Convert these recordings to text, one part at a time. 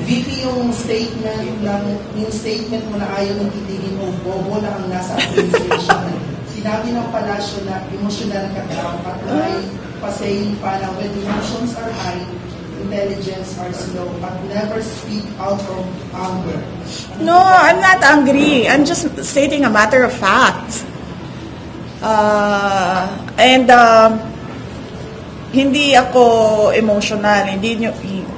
VP, yung statement mo na ayaw ng titigin mo, bobo na ang nasa administration. Sinabi ng palasyo na emotional ka daw at may pasaying pa na when emotions are high, intelligence are slow, but never speak out of anger. No, I'm not angry. I'm just stating a matter of fact. Hindi ako emotional.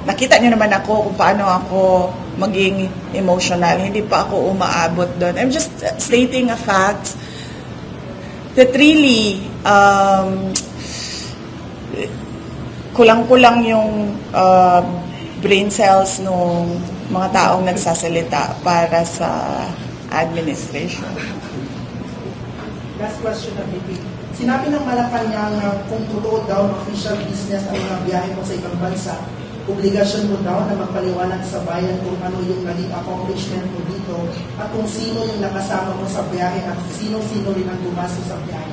Nakita niyo naman ako kung paano ako maging emotional. Hindi pa ako umaabot doon. I'm just stating a fact that really kulang-kulang yung brain cells ng mga taong nagsasalita para sa administration. Last question na VP. Sinabi ng Malacanang na kung totoo daw ng official business ang mga biyahe mo sa ibang bansa, obligasyon mo daw na magpaliwanag sa bayan kung ano yung naging accomplishment mo dito at kung sino yung nakasama mo sa biyahe at sino-sino rin ang gumasto sa biyahe.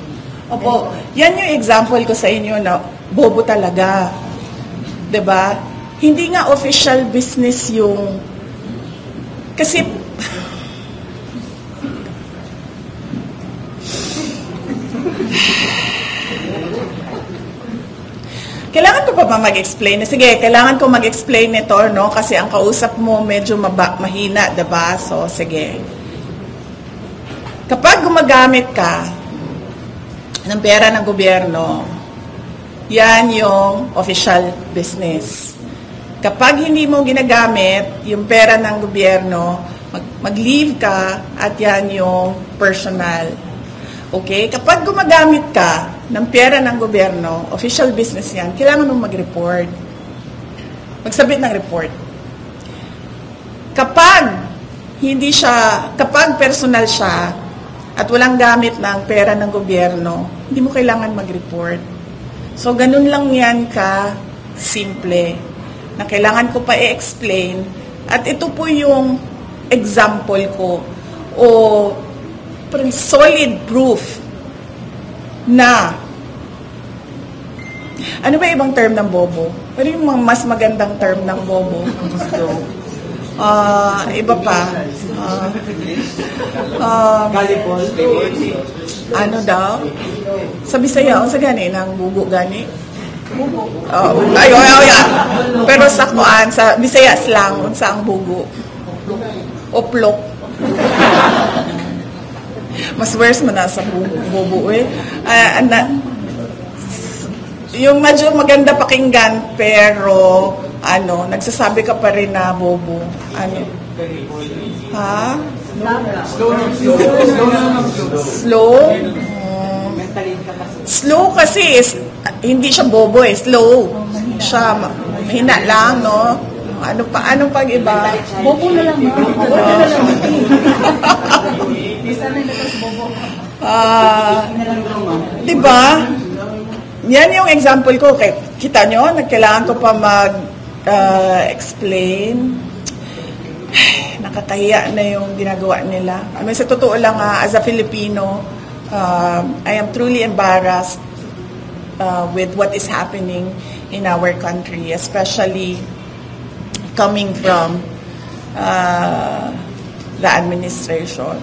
Opo, yan yung example ko sa inyo na bobo talaga. 'Di ba? Hindi nga official business yung kasi kailangan ko pa ba mag-explain? Sige, kailangan ko mag-explain nito, no? Kasi ang kausap mo medyo mahina, diba? So, sige. Kapag gumagamit ka ng pera ng gobyerno, yan yung official business. Kapag hindi mo ginagamit yung pera ng gobyerno, mag-leave ka at yan yung personal. Okay? Kapag gumagamit ka ng pera ng gobyerno, official business yan, kailangan mong mag-report. Magsabit ng report. Kapag personal siya at walang gamit ng pera ng gobyerno, hindi mo kailangan mag-report. So, ganun lang yan ka simple na kailangan ko pa i-explain at ito po yung example ko o solid proof na ano ba ibang term ng bobo? Pero yung mas magandang term ng bobo. Iba pa. Ano daw? Sa Bisaya, sa gani, ng bugo gani? Bugo. Ay. Pero sa kuan, sa Bisaya slang, sa ang bugo. Oplok. Mas worse mo na sa bobo eh. Yung medyo maganda pakinggan pero nagsasabi ka pa rin na bobo. Ha? Slow? Slow kasi hindi siya bobo eh, slow. Siya mahina lang, no? Anong pag-iba? Bobo na lang. Diba? Yan yung example ko. Kita nyo, kailangan ko pa mag-explain. Nakakahiya na yung ginagawa nila. Sa totoo lang, as a Filipino, I am truly embarrassed with what is happening in our country, especially coming from the administration.